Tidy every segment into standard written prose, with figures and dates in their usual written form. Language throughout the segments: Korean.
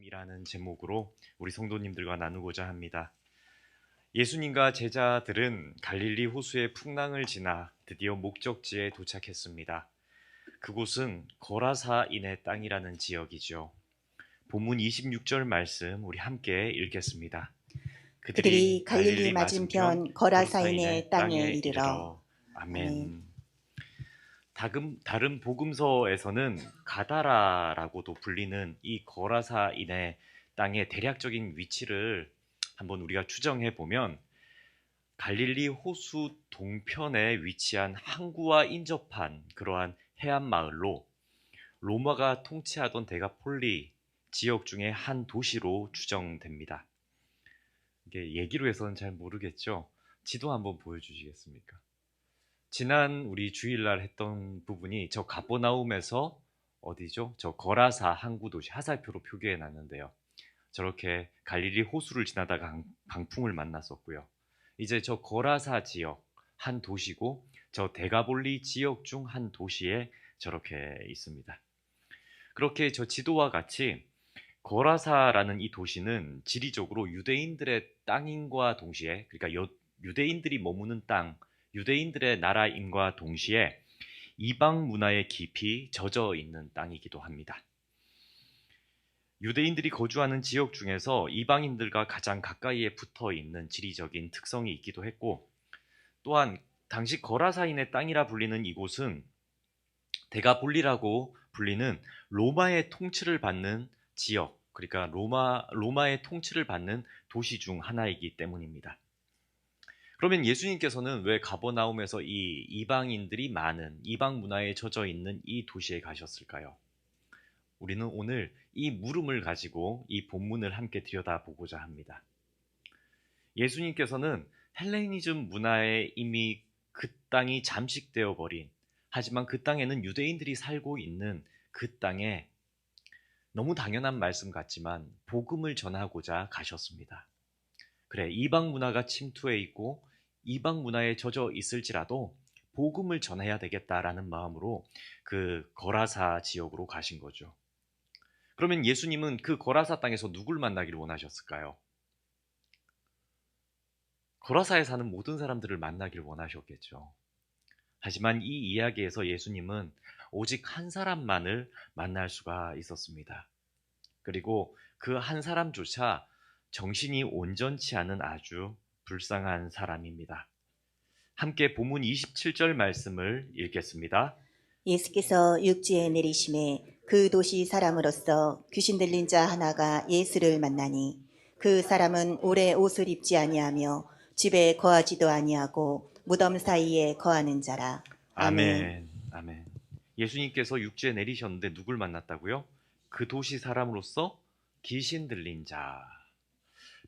말씀이라는 제목으로 우리 성도님들과 나누고자 합니다. 예수님과 제자들은 갈릴리 호수의 풍랑을 지나 드디어 목적지에 도착했습니다. 그곳은 거라사인의 땅이라는 지역이죠. 본문 26절 말씀 우리 함께 읽겠습니다. 그들이 그들이 갈릴리 갈릴리 맞은편 맞은편 거라사인의 거라사인의 땅에 땅에 이르러. 이르러. 아멘. 아멘. 다른 복음서에서는 가다라라고도 불리는 이 거라사인의 땅의 대략적인 위치를 한번 우리가 추정해 보면 갈릴리 호수 동편에 위치한 항구와 인접한 그러한 해안 마을로 로마가 통치하던 데가폴리 지역 중에 한 도시로 추정됩니다. 이게 얘기로 해서는 잘 모르겠죠? 지도 한번 보여주시겠습니까? 지난 우리 주일날 했던 부분이 저 가버나움에서 어디죠? 저 거라사 항구 도시 하살표로 표기해 놨는데요. 저렇게 갈릴리 호수를 지나다가 강풍을 만났었고요. 이제 저 거라사 지역 한 도시고 저 데가볼리 지역 중 한 도시에 저렇게 있습니다. 그렇게 저 지도와 같이 거라사라는 이 도시는 지리적으로 유대인들의 땅인과 동시에, 그러니까 유대인들이 머무는 땅, 유대인들의 나라임과 동시에 이방 문화에 깊이 젖어 있는 땅이기도 합니다. 유대인들이 거주하는 지역 중에서 이방인들과 가장 가까이에 붙어 있는 지리적인 특성이 있기도 했고, 또한 당시 거라사인의 땅이라 불리는 이곳은 데가볼리라고 불리는 로마의 통치를 받는 지역, 그러니까 로마의 통치를 받는 도시 중 하나이기 때문입니다. 그러면 예수님께서는 왜 가버나움에서 이 이방인들이 많은 이방 문화에 젖어 있는 이 도시에 가셨을까요? 우리는 오늘 이 물음을 가지고 이 본문을 함께 들여다보고자 합니다. 예수님께서는 헬레니즘 문화에 이미 그 땅이 잠식되어 버린, 하지만 그 땅에는 유대인들이 살고 있는 그 땅에 너무 당연한 말씀 같지만 복음을 전하고자 가셨습니다. 그래, 이방 문화가 침투해 있고 이방 문화에 젖어 있을지라도 복음을 전해야 되겠다라는 마음으로 그 거라사 지역으로 가신 거죠. 그러면 예수님은 그 거라사 땅에서 누굴 만나기를 원하셨을까요? 거라사에 사는 모든 사람들을 만나기를 원하셨겠죠. 하지만 이 이야기에서 예수님은 오직 한 사람만을 만날 수가 있었습니다. 그리고 그 한 사람조차 정신이 온전치 않은 아주 불쌍한 사람입니다. 함께 본문 27절 말씀을 읽겠습니다. 예수께서 육지에 내리심에 그 도시 사람으로서 귀신 들린 자 하나가 예수를 만나니 그 사람은 오래 옷을 입지 아니하며 집에 거하지도 아니하고 무덤 사이에 거하는 자라. 아멘. 아멘. 아멘. 예수님께서 육지에 내리셨는데 누굴 만났다고요? 그 도시 사람으로서 귀신 들린 자.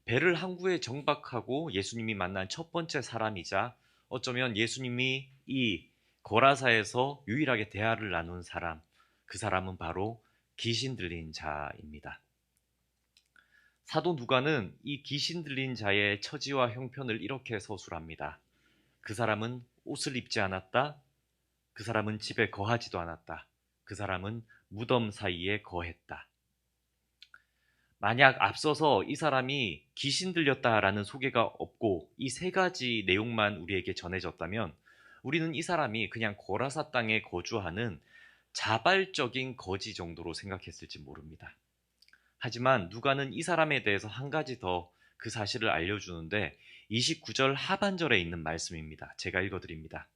배를 항구에 정박하고 예수님이 만난 첫 번째 사람이자 어쩌면 예수님이 이 거라사에서 유일하게 대화를 나눈 사람, 그 사람은 바로 귀신 들린 자입니다. 사도 누가는 이 귀신 들린 자의 처지와 형편을 이렇게 서술합니다. 그 사람은 옷을 입지 않았다. 그 사람은 집에 거하지도 않았다. 그 사람은 무덤 사이에 거했다. 만약 앞서서 이 사람이 귀신 들렸다라는 소개가 없고 이 세 가지 내용만 우리에게 전해졌다면 우리는 이 사람이 그냥 고라사 땅에 거주하는 자발적인 거지 정도로 생각했을지 모릅니다. 하지만 누가는 이 사람에 대해서 한 가지 더 그 사실을 알려주는데 29절 하반절에 있는 말씀입니다. 제가 읽어드립니다.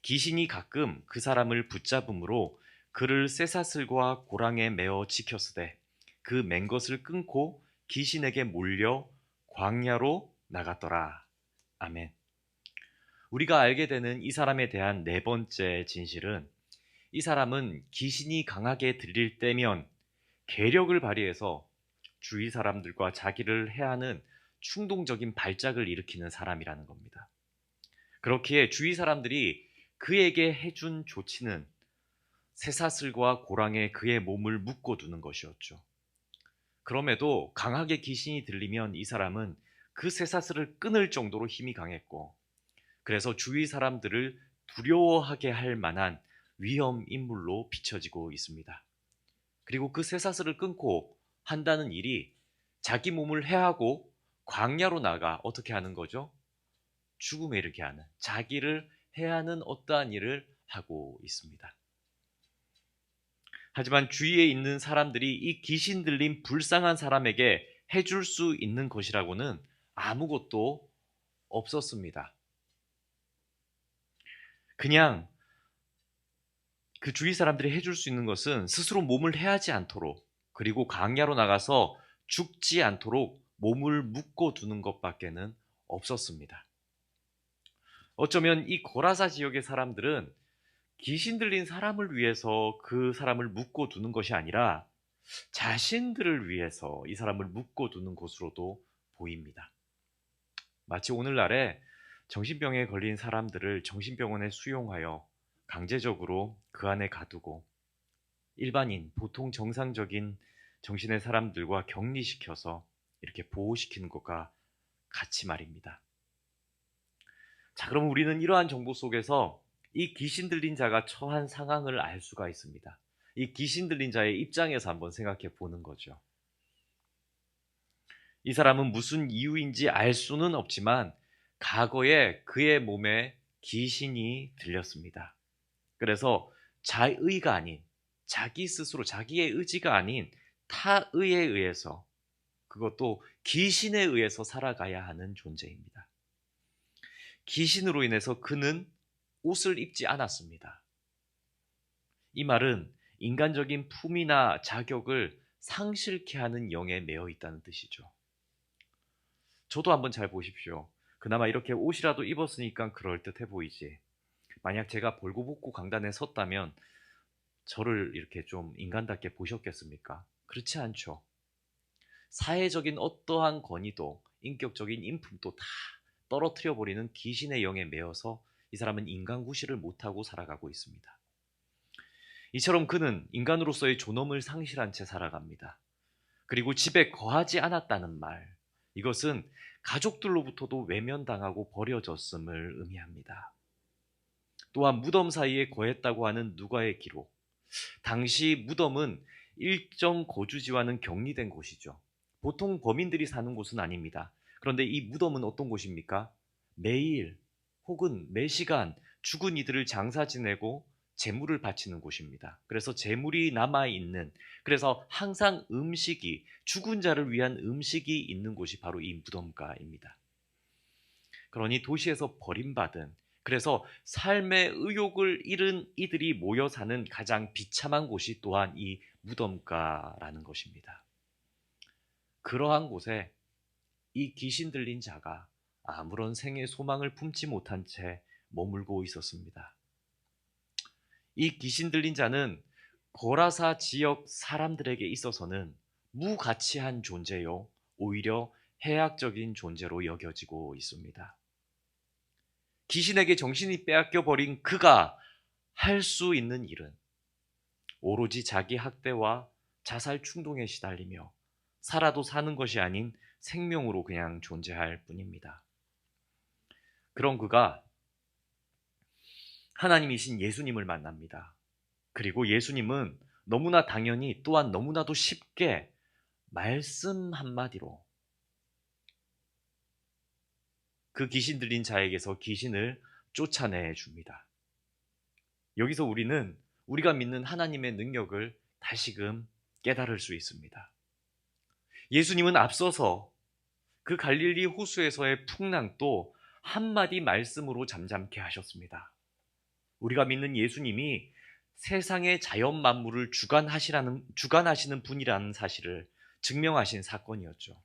귀신이 가끔 그 사람을 붙잡음으로 그를 쇠사슬과 고랑에 매어 지켰으되 그 맨 것을 끊고 귀신에게 몰려 광야로 나갔더라. 아멘. 우리가 알게 되는 이 사람에 대한 네 번째 진실은 이 사람은 귀신이 강하게 들릴 때면 계력을 발휘해서 주위 사람들과 자기를 해하는 충동적인 발작을 일으키는 사람이라는 겁니다. 그렇기에 주위 사람들이 그에게 해준 조치는 쇠사슬과 고랑에 그의 몸을 묶어두는 것이었죠. 그럼에도 강하게 귀신이 들리면 이 사람은 그 쇠사슬을 끊을 정도로 힘이 강했고, 그래서 주위 사람들을 두려워하게 할 만한 위험 인물로 비춰지고 있습니다. 그리고 그 쇠사슬을 끊고 한다는 일이 자기 몸을 해하고 광야로 나가 어떻게 하는 거죠? 죽음에 이르게 하는, 자기를 해하는 어떠한 일을 하고 있습니다. 하지만 주위에 있는 사람들이 이 귀신 들린 불쌍한 사람에게 해줄 수 있는 것이라고는 아무것도 없었습니다. 그냥 그 주위 사람들이 해줄 수 있는 것은 스스로 몸을 해하지 않도록, 그리고 광야로 나가서 죽지 않도록 몸을 묶어두는 것밖에는 없었습니다. 어쩌면 이 고라사 지역의 사람들은 귀신 들린 사람을 위해서 그 사람을 묶어두는 것이 아니라 자신들을 위해서 이 사람을 묶어두는 것으로도 보입니다. 마치 오늘날에 정신병에 걸린 사람들을 정신병원에 수용하여 강제적으로 그 안에 가두고 일반인, 보통 정상적인 정신의 사람들과 격리시켜서 이렇게 보호시키는 것과 같이 말입니다. 자, 그럼 우리는 이러한 정보 속에서 이 귀신 들린 자가 처한 상황을 알 수가 있습니다. 이 귀신 들린 자의 입장에서 한번 생각해 보는 거죠. 이 사람은 무슨 이유인지 알 수는 없지만 과거에 그의 몸에 귀신이 들렸습니다. 그래서 자의가 아닌, 자기 스스로 자기의 의지가 아닌 타의에 의해서, 그것도 귀신에 의해서 살아가야 하는 존재입니다. 귀신으로 인해서 그는 옷을 입지 않았습니다. 이 말은 인간적인 품이나 자격을 상실케 하는 영에 매여 있다는 뜻이죠. 저도 한번 잘 보십시오. 그나마 이렇게 옷이라도 입었으니까 그럴듯해 보이지. 만약 제가 벌거벗고 강단에 섰다면 저를 이렇게 좀 인간답게 보셨겠습니까? 그렇지 않죠. 사회적인 어떠한 권위도, 인격적인 인품도 다 떨어뜨려 버리는 귀신의 영에 매여서 이 사람은 인간구실을 못하고 살아가고 있습니다. 이처럼 그는 인간으로서의 존엄을 상실한 채 살아갑니다. 그리고 집에 거하지 않았다는 말, 이것은 가족들로부터도 외면당하고 버려졌음을 의미합니다. 또한 무덤 사이에 거했다고 하는 누가의 기록, 당시 무덤은 일정 거주지와는 격리된 곳이죠. 보통 범인들이 사는 곳은 아닙니다. 그런데 이 무덤은 어떤 곳입니까? 매일 혹은 매시간 죽은 이들을 장사 지내고 재물을 바치는 곳입니다. 그래서 재물이 남아있는, 그래서 항상 음식이, 죽은 자를 위한 음식이 있는 곳이 바로 이 무덤가입니다. 그러니 도시에서 버림받은, 그래서 삶의 의욕을 잃은 이들이 모여 사는 가장 비참한 곳이 또한 이 무덤가라는 것입니다. 그러한 곳에 이 귀신 들린 자가 아무런 생의 소망을 품지 못한 채 머물고 있었습니다. 이 귀신 들린 자는 고라사 지역 사람들에게 있어서는 무가치한 존재요, 오히려 해악적인 존재로 여겨지고 있습니다. 귀신에게 정신이 빼앗겨 버린 그가 할 수 있는 일은 오로지 자기 학대와 자살 충동에 시달리며 살아도 사는 것이 아닌 생명으로 그냥 존재할 뿐입니다. 그런 그가 하나님이신 예수님을 만납니다. 그리고 예수님은 너무나 당연히, 또한 너무나도 쉽게 말씀 한마디로 그 귀신 들린 자에게서 귀신을 쫓아내 줍니다. 여기서 우리는 우리가 믿는 하나님의 능력을 다시금 깨달을 수 있습니다. 예수님은 앞서서 그 갈릴리 호수에서의 풍랑도 한마디 말씀으로 잠잠케 하셨습니다. 우리가 믿는 예수님이 세상의 자연 만물을 주관하시는 분이라는 사실을 증명하신 사건이었죠.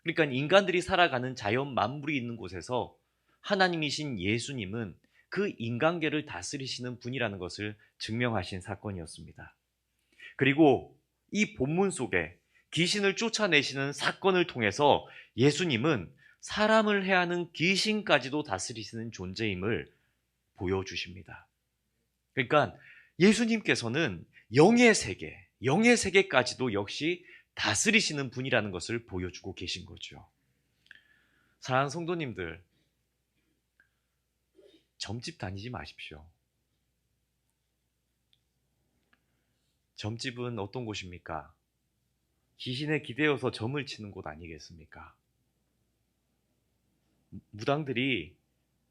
그러니까 인간들이 살아가는 자연 만물이 있는 곳에서 하나님이신 예수님은 그 인간계를 다스리시는 분이라는 것을 증명하신 사건이었습니다. 그리고 이 본문 속에 귀신을 쫓아내시는 사건을 통해서 예수님은 사람을 해하는 귀신까지도 다스리시는 존재임을 보여주십니다. 그러니까 예수님께서는 영의 세계까지도 역시 다스리시는 분이라는 것을 보여주고 계신 거죠. 사랑하는 성도님들, 점집 다니지 마십시오. 점집은 어떤 곳입니까? 귀신에 기대어서 점을 치는 곳 아니겠습니까? 무당들이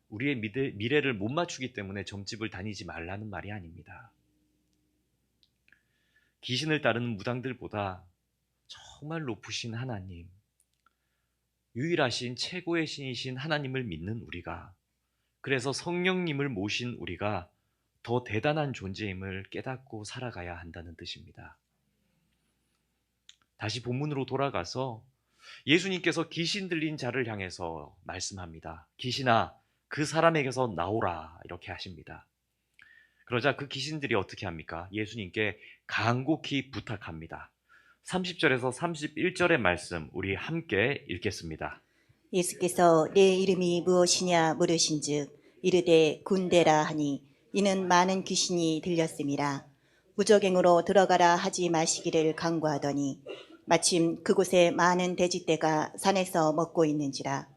우리의 미래를 못 맞추기 때문에 점집을 다니지 말라는 말이 아닙니다. 귀신을 따르는 무당들보다 정말 높으신 하나님, 유일하신 최고의 신이신 하나님을 믿는 우리가, 그래서 성령님을 모신 우리가 더 대단한 존재임을 깨닫고 살아가야 한다는 뜻입니다. 다시 본문으로 돌아가서 예수님께서 귀신 들린 자를 향해서 말씀합니다. 귀신아, 그 사람에게서 나오라, 이렇게 하십니다. 그러자 그 귀신들이 어떻게 합니까? 예수님께 간곡히 부탁합니다. 30절에서 31절의 말씀 우리 함께 읽겠습니다. 예수께서 내 이름이 무엇이냐 물으신즉 이르되 군대라 하니 이는 많은 귀신이 들렸음이라. 무저갱으로 들어가라 하지 마시기를 간구하더니 마침 그곳에 많은 돼지떼가 산에서 먹고 있는지라.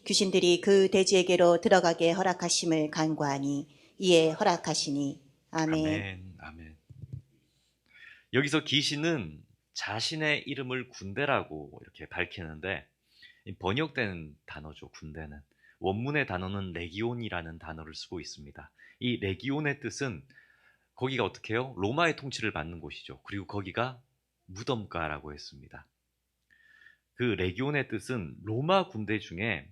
귀신들이 그 돼지에게로 들어가게 허락하심을 간구하니 이에 허락하시니. 아멘. 아멘, 아멘. 여기서 귀신은 자신의 이름을 군대라고 이렇게 밝히는데, 번역된 단어죠. 군대는 원문의 단어는 레기온이라는 단어를 쓰고 있습니다. 이 레기온의 뜻은 거기가 어떻게 해요? 로마의 통치를 받는 곳이죠. 그리고 거기가 무덤가라고 했습니다. 그 레기온의 뜻은 로마 군대 중에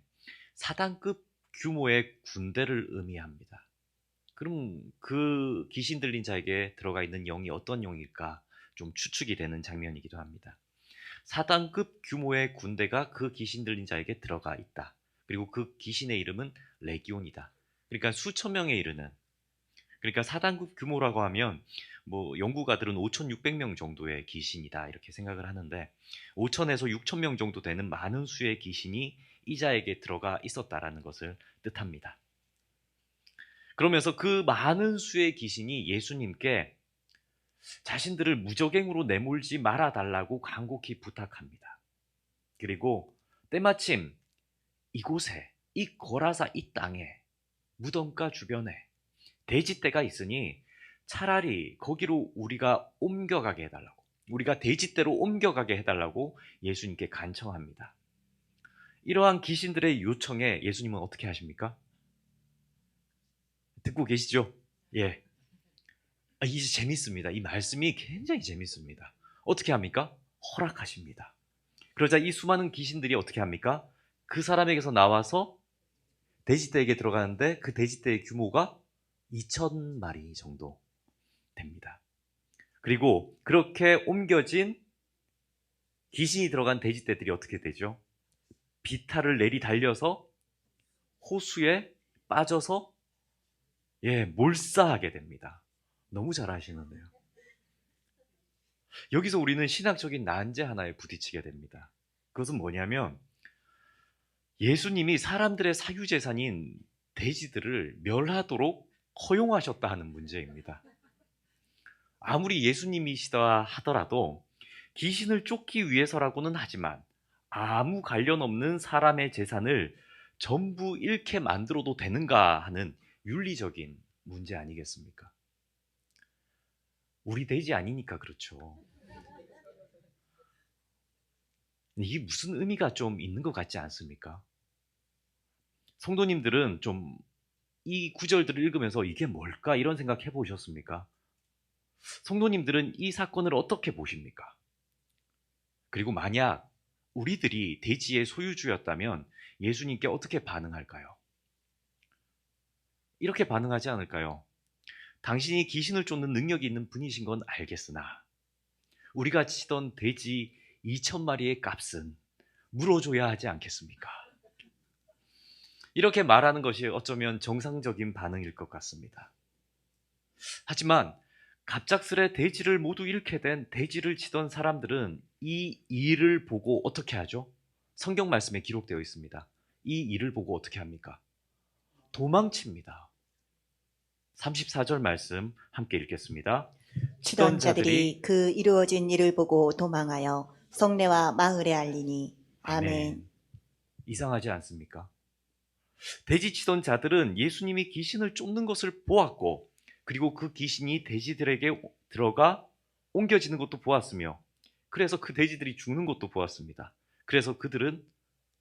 사단급 규모의 군대를 의미합니다. 그럼 그 귀신 들린 자에게 들어가 있는 영이 어떤 영일까 좀 추측이 되는 장면이기도 합니다. 사단급 규모의 군대가 그 귀신 들린 자에게 들어가 있다. 그리고 그 귀신의 이름은 레기온이다. 그러니까 수천 명에 이르는, 그러니까 사단급 규모라고 하면 뭐 연구가들은 5,600명 정도의 귀신이다 이렇게 생각을 하는데 5,000에서 6,000명 정도 되는 많은 수의 귀신이 이 자에게 들어가 있었다라는 것을 뜻합니다. 그러면서 그 많은 수의 귀신이 예수님께 자신들을 무저갱으로 내몰지 말아달라고 간곡히 부탁합니다. 그리고 때마침 이곳에, 이 거라사 이 땅에, 무덤가 주변에 돼지떼가 있으니 차라리 거기로 우리가 옮겨가게 해달라고, 우리가 돼지떼로 옮겨가게 해달라고 예수님께 간청합니다. 이러한 귀신들의 요청에 예수님은 어떻게 하십니까? 듣고 계시죠? 예. 이제 재밌습니다. 이 말씀이 굉장히 재밌습니다. 어떻게 합니까? 허락하십니다. 그러자 이 수많은 귀신들이 어떻게 합니까? 그 사람에게서 나와서 돼지떼에게 들어가는데 그 돼지떼의 규모가 2,000마리 정도 됩니다. 그리고 그렇게 옮겨진 귀신이 들어간 돼지떼들이 어떻게 되죠? 비탈을 내리달려서 호수에 빠져서 몰사하게 됩니다. 너무 잘 아시는데요. 여기서 우리는 신학적인 난제 하나에 부딪히게 됩니다. 그것은 뭐냐면 예수님이 사람들의 사유재산인 돼지들을 멸하도록 허용하셨다 하는 문제입니다. 아무리 예수님이시다 하더라도 귀신을 쫓기 위해서라고는 하지만 아무 관련 없는 사람의 재산을 전부 잃게 만들어도 되는가 하는 윤리적인 문제 아니겠습니까? 우리 돼지 아니니까 그렇죠. 이게 무슨 의미가 좀 있는 것 같지 않습니까? 성도님들은 좀 이 구절들을 읽으면서 이게 뭘까 이런 생각 해보셨습니까? 성도님들은 이 사건을 어떻게 보십니까? 그리고 만약 우리들이 돼지의 소유주였다면 예수님께 어떻게 반응할까요? 이렇게 반응하지 않을까요? 당신이 귀신을 쫓는 능력이 있는 분이신 건 알겠으나 우리가 치던 돼지 2,000마리의 값은 물어줘야 하지 않겠습니까? 이렇게 말하는 것이 어쩌면 정상적인 반응일 것 같습니다. 하지만 갑작스레 돼지를 모두 잃게 된 돼지를 치던 사람들은 이 일을 보고 어떻게 하죠? 성경 말씀에 기록되어 있습니다. 이 일을 보고 어떻게 합니까? 도망칩니다. 34절 말씀 함께 읽겠습니다. 치던 자들이 그 이루어진 일을 보고 도망하여 성내와 마을에 알리니. 아멘. 이상하지 않습니까? 돼지 치던 자들은 예수님이 귀신을 쫓는 것을 보았고 그리고 그 귀신이 돼지들에게 들어가 옮겨지는 것도 보았으며 그래서 그 돼지들이 죽는 것도 보았습니다. 그래서 그들은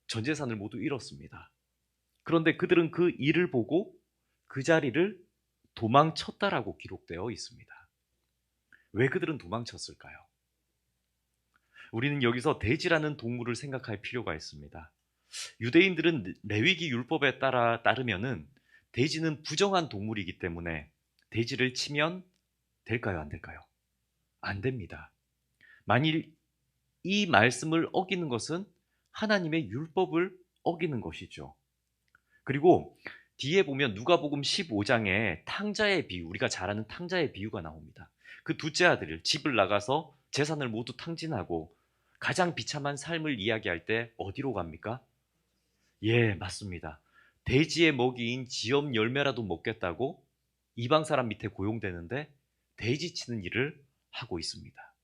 전 재산을 모두 잃었습니다. 그런데 그들은 그 일을 보고 그 자리를 도망쳤다라고 기록되어 있습니다. 왜 그들은 도망쳤을까요? 우리는 여기서 돼지라는 동물을 생각할 필요가 있습니다. 유대인들은 레위기 율법에 따르면은 돼지는 부정한 동물이기 때문에 돼지를 치면 될까요? 안 될까요? 안 됩니다. 만일 이 말씀을 어기는 것은 하나님의 율법을 어기는 것이죠. 그리고 뒤에 보면 누가복음 15장에 탕자의 비유, 우리가 잘 아는 탕자의 비유가 나옵니다. 그 둘째 아들을 집을 나가서 재산을 모두 탕진하고 가장 비참한 삶을 이야기할 때 어디로 갑니까? 예, 맞습니다. 돼지의 먹이인 지엄 열매라도 먹겠다고 이방 사람 밑에 고용되는데 돼지 치는 일을 하고 있습니다.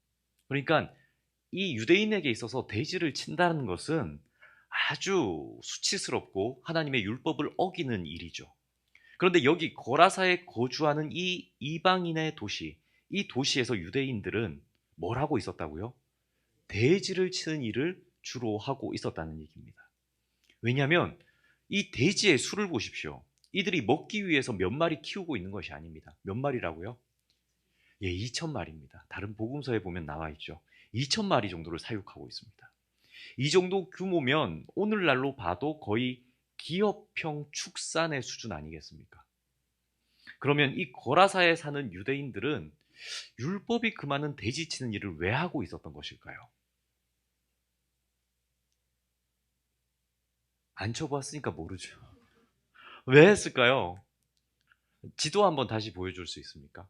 그러니까 이 유대인에게 있어서 돼지를 친다는 것은 아주 수치스럽고 하나님의 율법을 어기는 일이죠. 그런데 여기 고라사에 거주하는 이 이방인의 도시, 이 도시에서 유대인들은 뭘 하고 있었다고요? 돼지를 치는 일을 주로 하고 있었다는 얘기입니다. 왜냐하면 이 돼지의 수를 보십시오. 이들이 먹기 위해서 몇 마리 키우고 있는 것이 아닙니다. 몇 마리라고요? 예, 2,000마리입니다. 다른 복음서에 보면 나와 있죠. 2,000마리 정도를 사육하고 있습니다. 이 정도 규모면 오늘날로 봐도 거의 기업형 축산의 수준 아니겠습니까? 그러면 이 거라사에 사는 유대인들은 율법이 그 많은 돼지 치는 일을 왜 하고 있었던 것일까요? 안 쳐봤으니까 모르죠. 왜 했을까요? 지도 한번 다시 보여줄 수 있습니까?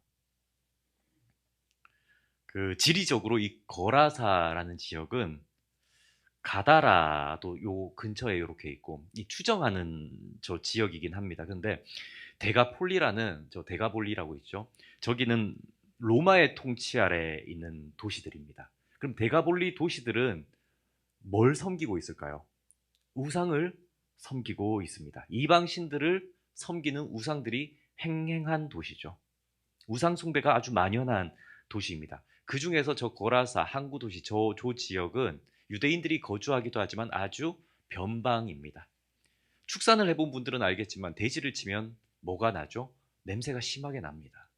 그 지리적으로 이 거라사라는 지역은 가다라도 요 근처에 이렇게 있고 이 추정하는 저 지역이긴 합니다. 근데 데가폴리라는 저 데가볼리라고 있죠. 저기는 로마의 통치 아래 있는 도시들입니다. 그럼 데가볼리 도시들은 뭘 섬기고 있을까요? 우상을 섬기고 있습니다. 이방 신들을 섬기는 우상들이 횡행한 도시죠. 우상 숭배가 아주 만연한 도시입니다. 그 중에서 저 고라사 항구 도시 저 지역은 유대인들이 거주하기도 하지만 아주 변방입니다. 축산을 해본 분들은 알겠지만 돼지를 치면 뭐가 나죠? 냄새가 심하게 납니다.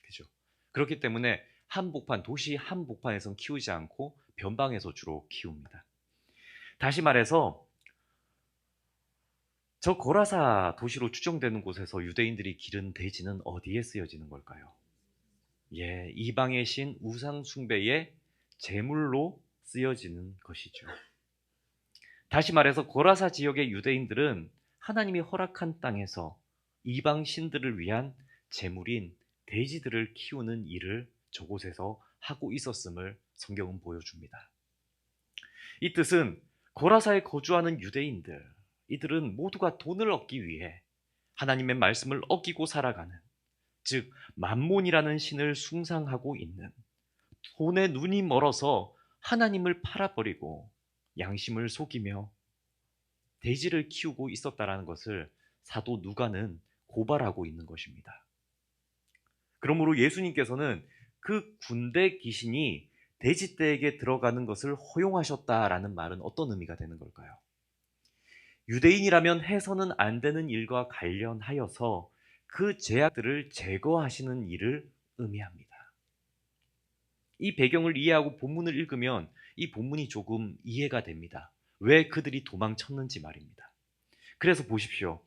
그죠? 그렇기 때문에 한복판, 도시 한복판에선 키우지 않고 변방에서 주로 키웁니다. 다시 말해서 저 고라사 도시로 추정되는 곳에서 유대인들이 기른 돼지는 어디에 쓰여지는 걸까요? 예, 이방의 신 우상 숭배의 제물로 쓰여지는 것이죠. 다시 말해서 고라사 지역의 유대인들은 하나님이 허락한 땅에서 이방 신들을 위한 제물인 돼지들을 키우는 일을 저곳에서 하고 있었음을 성경은 보여줍니다. 이 뜻은 고라사에 거주하는 유대인들, 이들은 모두가 돈을 얻기 위해 하나님의 말씀을 어기고 살아가는, 즉 만몬이라는 신을 숭상하고 있는, 돈에 눈이 멀어서 하나님을 팔아버리고 양심을 속이며 돼지를 키우고 있었다라는 것을 사도 누가는 고발하고 있는 것입니다. 그러므로 예수님께서는 그 군대 귀신이 돼지떼에게 들어가는 것을 허용하셨다라는 말은 어떤 의미가 되는 걸까요? 유대인이라면 해서는 안 되는 일과 관련하여서 그 죄악들을 제거하시는 일을 의미합니다. 이 배경을 이해하고 본문을 읽으면 이 본문이 조금 이해가 됩니다. 왜 그들이 도망쳤는지 말입니다. 그래서 보십시오.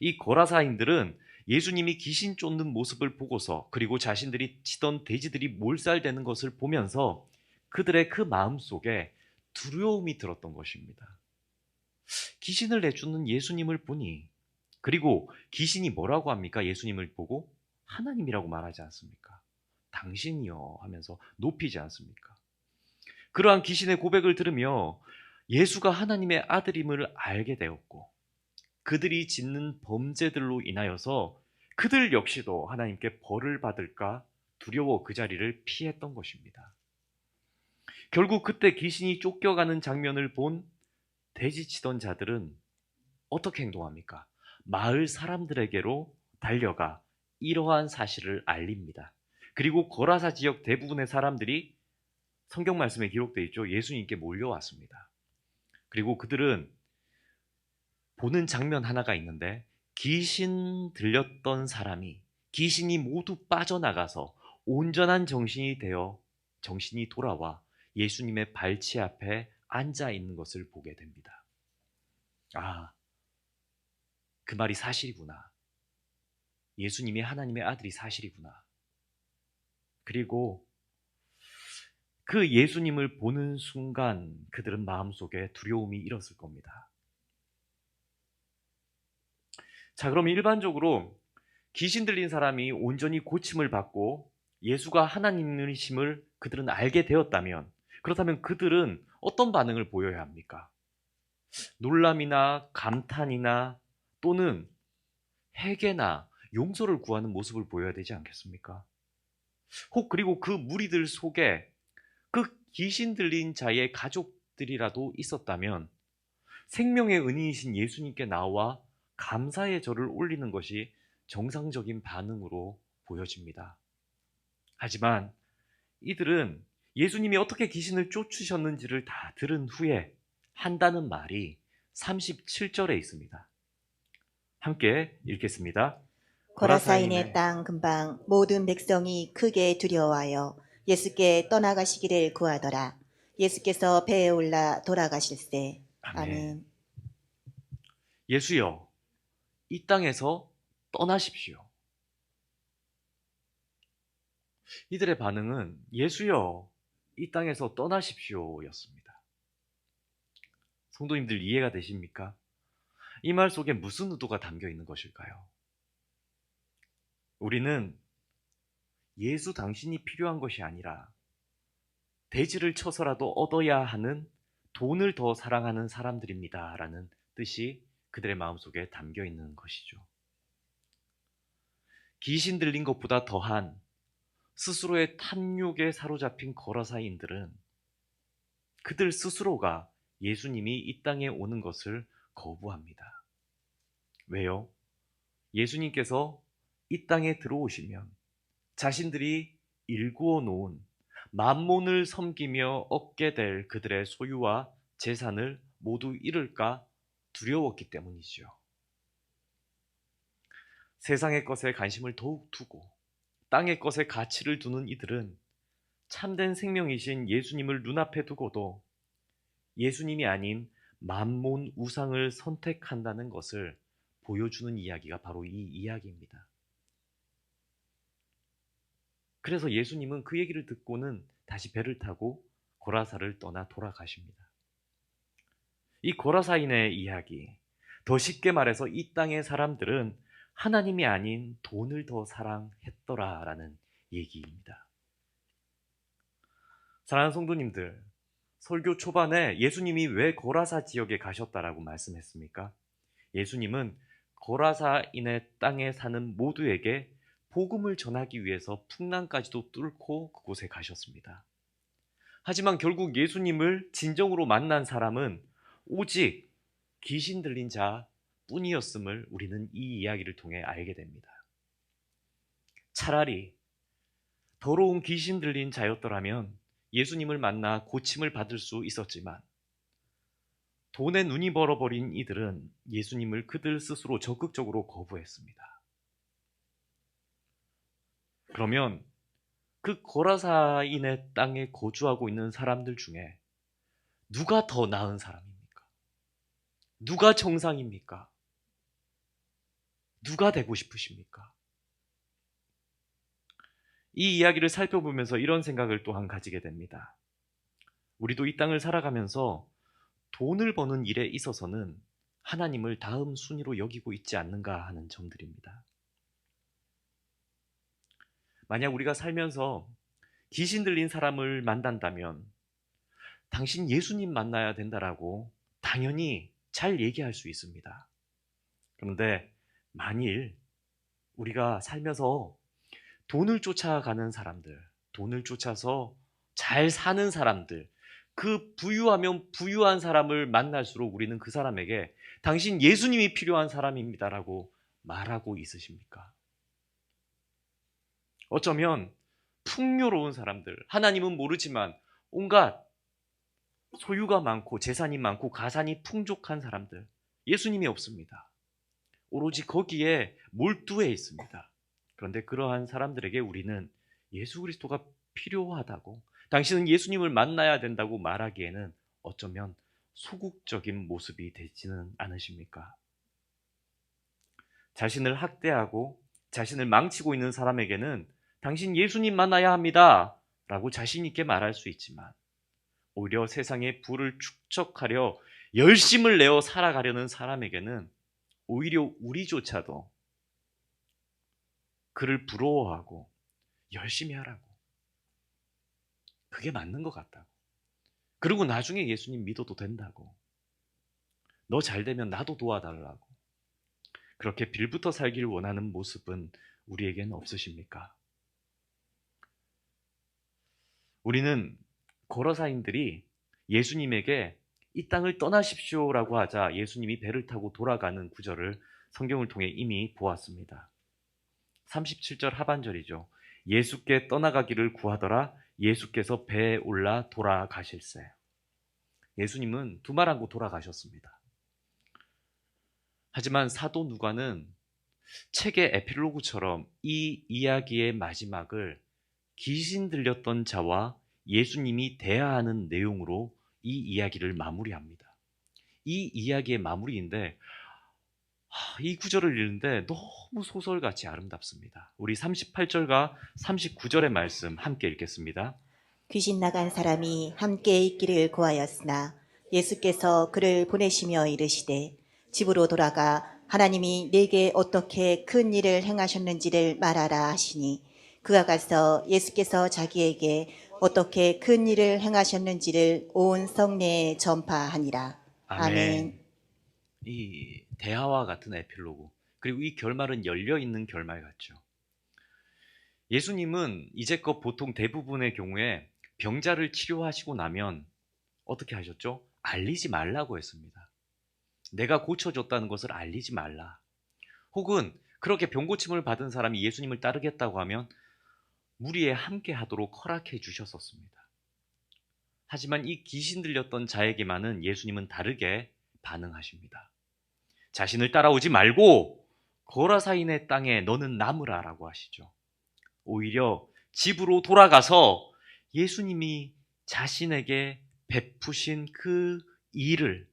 이 거라사인들은 예수님이 귀신 쫓는 모습을 보고서 그리고 자신들이 치던 돼지들이 몰살되는 것을 보면서 그들의 그 마음 속에 두려움이 들었던 것입니다. 귀신을 내쫓는 예수님을 보니, 그리고 귀신이 뭐라고 합니까? 예수님을 보고 하나님이라고 말하지 않습니까? 당신이요 하면서 높이지 않습니까? 그러한 귀신의 고백을 들으며 예수가 하나님의 아들임을 알게 되었고, 그들이 짓는 범죄들로 인하여서 그들 역시도 하나님께 벌을 받을까 두려워 그 자리를 피했던 것입니다. 결국 그때 귀신이 쫓겨가는 장면을 본 돼지치던 자들은 어떻게 행동합니까? 마을 사람들에게로 달려가 이러한 사실을 알립니다. 그리고 거라사 지역 대부분의 사람들이 성경 말씀에 기록되어 있죠. 예수님께 몰려왔습니다. 그리고 그들은 보는 장면 하나가 있는데 귀신 들렸던 사람이 귀신이 모두 빠져나가서 온전한 정신이 되어 정신이 돌아와 예수님의 발치 앞에 앉아 있는 것을 보게 됩니다. 아, 그 말이 사실이구나. 예수님이 하나님의 아들이 사실이구나. 그리고 그 예수님을 보는 순간 그들은 마음속에 두려움이 일었을 겁니다. 자, 그럼 일반적으로 귀신 들린 사람이 온전히 고침을 받고 예수가 하나님이심을 그들은 알게 되었다면, 그렇다면 그들은 어떤 반응을 보여야 합니까? 놀람이나 감탄이나 또는 회개나 용서를 구하는 모습을 보여야 되지 않겠습니까? 혹 그리고 그 무리들 속에 그 귀신 들린 자의 가족들이라도 있었다면 생명의 은인이신 예수님께 나와 감사의 절을 올리는 것이 정상적인 반응으로 보여집니다. 하지만 이들은 예수님이 어떻게 귀신을 쫓으셨는지를 다 들은 후에 한다는 말이 37절에 있습니다. 함께 읽겠습니다. 고라사인의 땅 근방 모든 백성이 크게 두려워하여 예수께 떠나가시기를 구하더라. 예수께서 배에 올라 돌아가실세. 아멘. 예수여, 이 땅에서 떠나십시오. 이들의 반응은 예수여, 이 땅에서 떠나십시오 였습니다. 성도님들 이해가 되십니까? 이 말 속에 무슨 의도가 담겨 있는 것일까요? 우리는 예수 당신이 필요한 것이 아니라 대지를 쳐서라도 얻어야 하는 돈을 더 사랑하는 사람들입니다 라는 뜻이 그들의 마음속에 담겨 있는 것이죠. 귀신 들린 것보다 더한 스스로의 탐욕에 사로잡힌 거라사인들은 그들 스스로가 예수님이 이 땅에 오는 것을 거부합니다. 왜요? 예수님께서 이 땅에 들어오시면 자신들이 일구어 놓은 만몬을 섬기며 얻게 될 그들의 소유와 재산을 모두 잃을까 두려웠기 때문이죠. 세상의 것에 관심을 더욱 두고 땅의 것에 가치를 두는 이들은 참된 생명이신 예수님을 눈앞에 두고도 예수님이 아닌 만몬 우상을 선택한다는 것을 보여주는 이야기가 바로 이 이야기입니다. 그래서 예수님은 그 얘기를 듣고는 다시 배를 타고 고라사를 떠나 돌아가십니다. 이 고라사인의 이야기, 더 쉽게 말해서 이 땅의 사람들은 하나님이 아닌 돈을 더 사랑했더라라는 얘기입니다. 사랑하는 성도님들, 설교 초반에 예수님이 왜 고라사 지역에 가셨다라고 말씀했습니까? 예수님은 고라사인의 땅에 사는 모두에게 복음을 전하기 위해서 풍랑까지도 뚫고 그곳에 가셨습니다. 하지만 결국 예수님을 진정으로 만난 사람은 오직 귀신 들린 자 뿐이었음을 우리는 이 이야기를 통해 알게 됩니다. 차라리 더러운 귀신 들린 자였더라면 예수님을 만나 고침을 받을 수 있었지만 돈에 눈이 벌어버린 이들은 예수님을 그들 스스로 적극적으로 거부했습니다. 그러면 그 고라사인의 땅에 거주하고 있는 사람들 중에 누가 더 나은 사람입니까? 누가 정상입니까? 누가 되고 싶으십니까? 이 이야기를 살펴보면서 이런 생각을 또한 가지게 됩니다. 우리도 이 땅을 살아가면서 돈을 버는 일에 있어서는 하나님을 다음 순위로 여기고 있지 않는가 하는 점들입니다. 만약 우리가 살면서 귀신 들린 사람을 만난다면 당신 예수님 만나야 된다라고 당연히 잘 얘기할 수 있습니다. 그런데 만일 우리가 살면서 돈을 쫓아가는 사람들, 돈을 쫓아서 잘 사는 사람들, 그 부유하면 부유한 사람을 만날수록 우리는 그 사람에게 당신 예수님이 필요한 사람입니다라고 말하고 있으십니까? 어쩌면 풍요로운 사람들, 하나님은 모르지만 온갖 소유가 많고 재산이 많고 가산이 풍족한 사람들, 예수님이 없습니다. 오로지 거기에 몰두해 있습니다. 그런데 그러한 사람들에게 우리는 예수 그리스도가 필요하다고, 당신은 예수님을 만나야 된다고 말하기에는 어쩌면 소극적인 모습이 되지는 않으십니까? 자신을 학대하고 자신을 망치고 있는 사람에게는 당신 예수님 만나야 합니다 라고 자신 있게 말할 수 있지만, 오히려 세상의 부를 축적하려 열심을 내어 살아가려는 사람에게는 오히려 우리조차도 그를 부러워하고 열심히 하라고, 그게 맞는 것 같다고, 그리고 나중에 예수님 믿어도 된다고, 너 잘 되면 나도 도와달라고, 그렇게 빌부터 살길 원하는 모습은 우리에게는 없으십니까? 우리는 거러사인들이 예수님에게 이 땅을 떠나십시오라고 하자 예수님이 배를 타고 돌아가는 구절을 성경을 통해 이미 보았습니다. 37절 하반절이죠. 예수께 떠나가기를 구하더라 예수께서 배에 올라 돌아가실세. 예수님은 두말하고 돌아가셨습니다. 하지만 사도 누가는 책의 에필로그처럼 이 이야기의 마지막을 귀신 들렸던 자와 예수님이 대화하는 내용으로 이 이야기를 마무리합니다. 이 이야기의 마무리인데 이 구절을 읽는데 너무 소설같이 아름답습니다. 우리 38절과 39절의 말씀 함께 읽겠습니다. 귀신 나간 사람이 함께 있기를 구하였으나 예수께서 그를 보내시며 이르시되 집으로 돌아가 하나님이 내게 어떻게 큰 일을 행하셨는지를 말하라 하시니, 그가 가서 예수께서 자기에게 어떻게 큰 일을 행하셨는지를 온 성내에 전파하니라. 아멘. 이 대화와 같은 에필로그, 그리고 이 결말은 열려있는 결말 같죠. 예수님은 이제껏 보통 대부분의 경우에 병자를 치료하시고 나면 어떻게 하셨죠? 알리지 말라고 했습니다. 내가 고쳐줬다는 것을 알리지 말라. 혹은 그렇게 병고침을 받은 사람이 예수님을 따르겠다고 하면 무리에 함께 하도록 허락해 주셨었습니다. 하지만 이 귀신 들렸던 자에게만은 예수님은 다르게 반응하십니다. 자신을 따라오지 말고 거라사인의 땅에 너는 남으라 라고 하시죠. 오히려 집으로 돌아가서 예수님이 자신에게 베푸신 그 일을,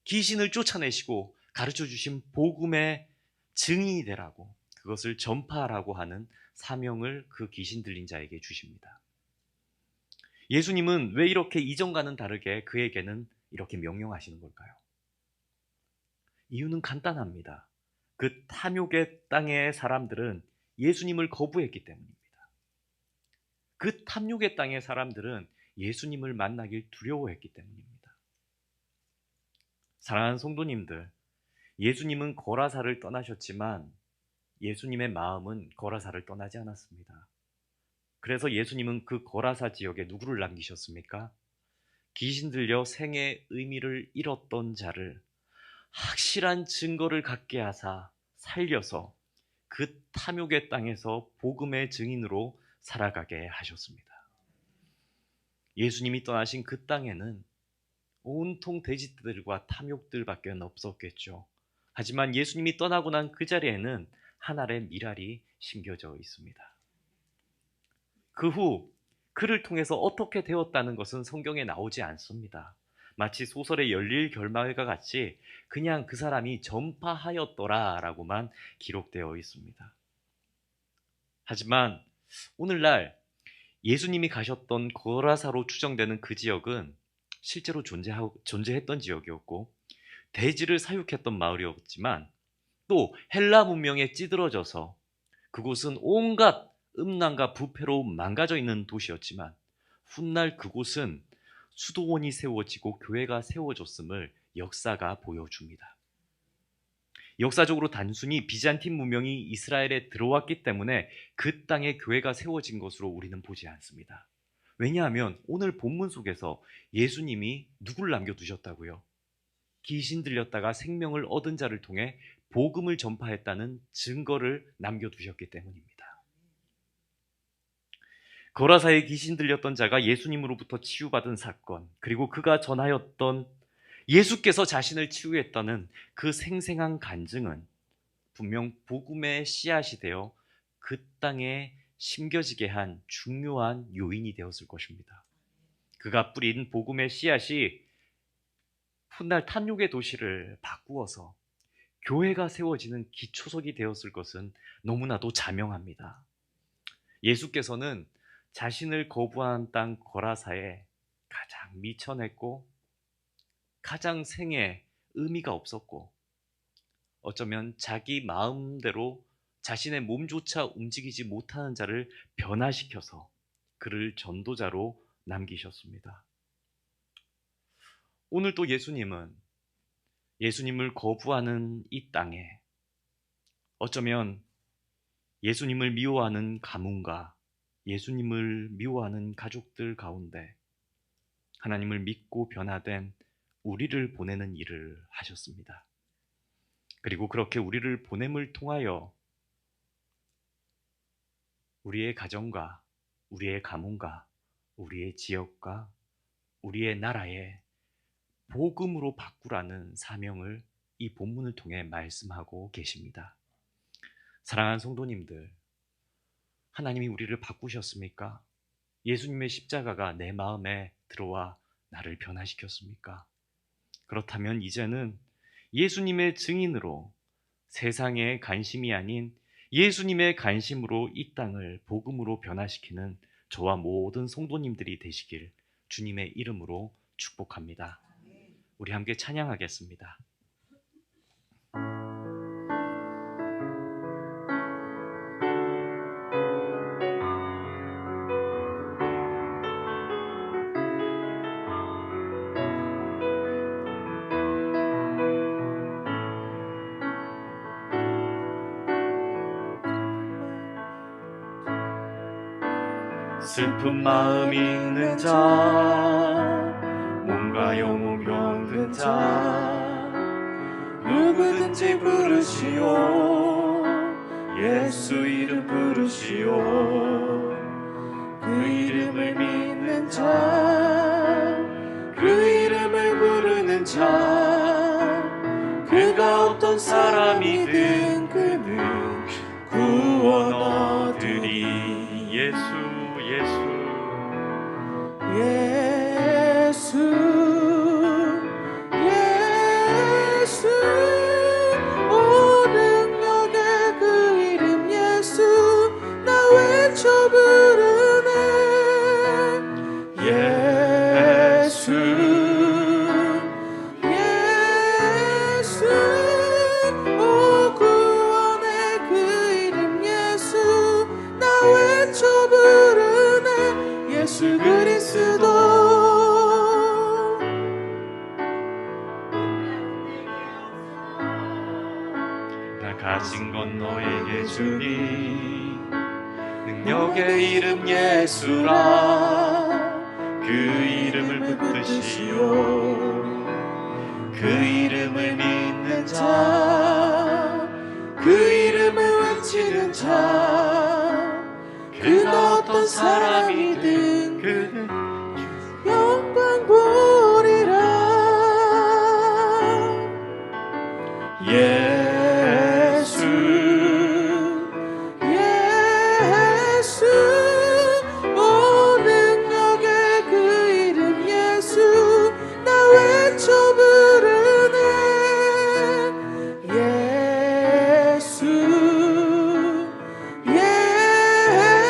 귀신을 쫓아내시고 가르쳐 주신 복음의 증인이 되라고, 그것을 전파하라고 하는 사명을 그 귀신 들린 자에게 주십니다. 예수님은 왜 이렇게 이전과는 다르게 그에게는 이렇게 명령하시는 걸까요? 이유는 간단합니다. 그 탐욕의 땅의 사람들은 예수님을 거부했기 때문입니다. 그 탐욕의 땅의 사람들은 예수님을 만나길 두려워했기 때문입니다. 사랑하는 성도님들, 예수님은 거라사를 떠나셨지만 예수님의 마음은 거라사를 떠나지 않았습니다. 그래서 예수님은 그 거라사 지역에 누구를 남기셨습니까? 귀신 들려 생의 의미를 잃었던 자를 확실한 증거를 갖게 하사 살려서 그 탐욕의 땅에서 복음의 증인으로 살아가게 하셨습니다. 예수님이 떠나신 그 땅에는 온통 돼지들과 탐욕들밖에 없었겠죠. 하지만 예수님이 떠나고 난 그 자리에는 한 알의 밀알이 심겨져 있습니다. 그 후 그를 통해서 어떻게 되었다는 것은 성경에 나오지 않습니다. 마치 소설의 열릴 결말과 같이 그냥 그 사람이 전파하였더라 라고만 기록되어 있습니다. 하지만 오늘날 예수님이 가셨던 거라사로 추정되는 그 지역은 실제로 존재했던 지역이었고 대지를 사육했던 마을이었지만, 또 헬라 문명에 찌들어져서 그곳은 온갖 음란과 부패로 망가져 있는 도시였지만, 훗날 그곳은 수도원이 세워지고 교회가 세워졌음을 역사가 보여줍니다. 역사적으로 단순히 비잔틴 문명이 이스라엘에 들어왔기 때문에 그 땅에 교회가 세워진 것으로 우리는 보지 않습니다. 왜냐하면 오늘 본문 속에서 예수님이 누구를 남겨두셨다고요? 귀신 들렸다가 생명을 얻은 자를 통해 복음을 전파했다는 증거를 남겨두셨기 때문입니다. 거라사에 귀신 들렸던 자가 예수님으로부터 치유받은 사건, 그리고 그가 전하였던 예수께서 자신을 치유했다는 그 생생한 간증은 분명 복음의 씨앗이 되어 그 땅에 심겨지게 한 중요한 요인이 되었을 것입니다. 그가 뿌린 복음의 씨앗이 훗날 탐욕의 도시를 바꾸어서 교회가 세워지는 기초석이 되었을 것은 너무나도 자명합니다. 예수께서는 자신을 거부한 땅 거라사에 가장 미천했고 가장 생에 의미가 없었고 어쩌면 자기 마음대로 자신의 몸조차 움직이지 못하는 자를 변화시켜서 그를 전도자로 남기셨습니다. 오늘 또 예수님은 예수님을 거부하는 이 땅에 어쩌면 예수님을 미워하는 가문과 예수님을 미워하는 가족들 가운데 하나님을 믿고 변화된 우리를 보내는 일을 하셨습니다. 그리고 그렇게 우리를 보냄을 통하여 우리의 가정과 우리의 가문과 우리의 지역과 우리의 나라에 복음으로 바꾸라는 사명을 이 본문을 통해 말씀하고 계십니다. 사랑하는 성도님들, 하나님이 우리를 바꾸셨습니까? 예수님의 십자가가 내 마음에 들어와 나를 변화시켰습니까? 그렇다면 이제는 예수님의 증인으로 세상의 관심이 아닌 예수님의 관심으로 이 땅을 복음으로 변화시키는 저와 모든 성도님들이 되시길 주님의 이름으로 축복합니다. 우리 함께 찬양하겠습니다. 슬픈 마음 있는 자, 몸과 영혼 병든 자, 누구든지 부르시오. 예수 이름 부르시오. 그 이름을 믿는 자, 그 이름을 부르는 자, 그가 어떤 사람이든 그는 구원 얻으리. 예수 오 능력의 그 이름 예수 나 외쳐 부르네. 예수 오 구원의 그 이름 예수 나 외쳐 부르네. 예수 그리스도 가진 건 너에게 주니 능력의 이름 예수라. 그 이름을 붙드시오. 그 이름을 믿는 자, 그 이름을 외치는 자, 그가 어떤 사람이든 그는 영광 보리라. 오 능력의 그 이름 예수 나 외쳐 부르네.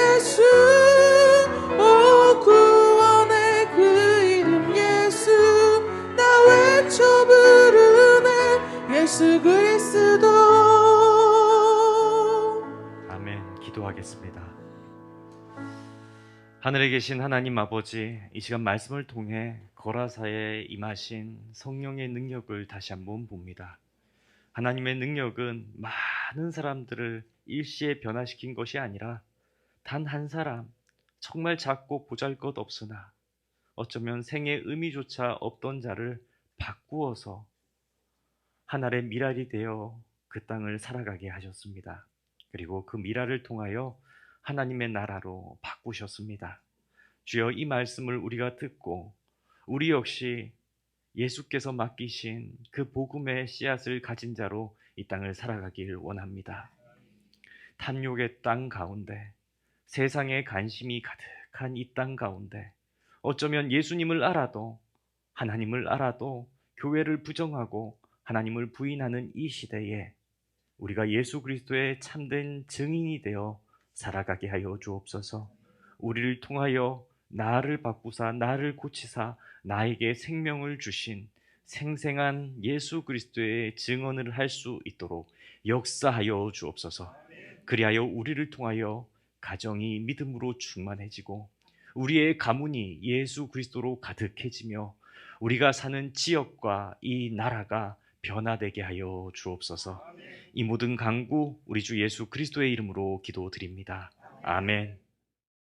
예수 오 구원의 그 이름 예수 나 외쳐 부르네. 예수 그리스도. 아멘. 기도하겠습니다. 하늘에 계신 하나님 아버지, 이 시간 말씀을 통해 거라사에 임하신 성령의 능력을 다시 한번 봅니다. 하나님의 능력은 많은 사람들을 일시에 변화시킨 것이 아니라 단 한 사람, 정말 작고 보잘것없으나 어쩌면 생의 의미조차 없던 자를 바꾸어서 하늘의 미랄이 되어 그 땅을 살아가게 하셨습니다. 그리고 그 미랄을 통하여 하나님의 나라로 바꾸셨습니다. 주여, 이 말씀을 우리가 듣고 우리 역시 예수께서 맡기신 그 복음의 씨앗을 가진 자로 이 땅을 살아가길 원합니다. 탐욕의 땅 가운데, 세상에 관심이 가득한 이 땅 가운데, 어쩌면 예수님을 알아도, 하나님을 알아도 교회를 부정하고 하나님을 부인하는 이 시대에 우리가 예수 그리스도의 참된 증인이 되어 살아가게 하여 주옵소서. 우리를 통하여 나를 바꾸사, 나를 고치사, 나에게 생명을 주신 생생한 예수 그리스도의 증언을 할 수 있도록 역사하여 주옵소서. 그리하여 우리를 통하여 가정이 믿음으로 충만해지고 우리의 가문이 예수 그리스도로 가득해지며 우리가 사는 지역과 이 나라가 변화되게 하여 주옵소서. 이 모든 간구 우리 주 예수 그리스도의 이름으로 기도드립니다. 아멘.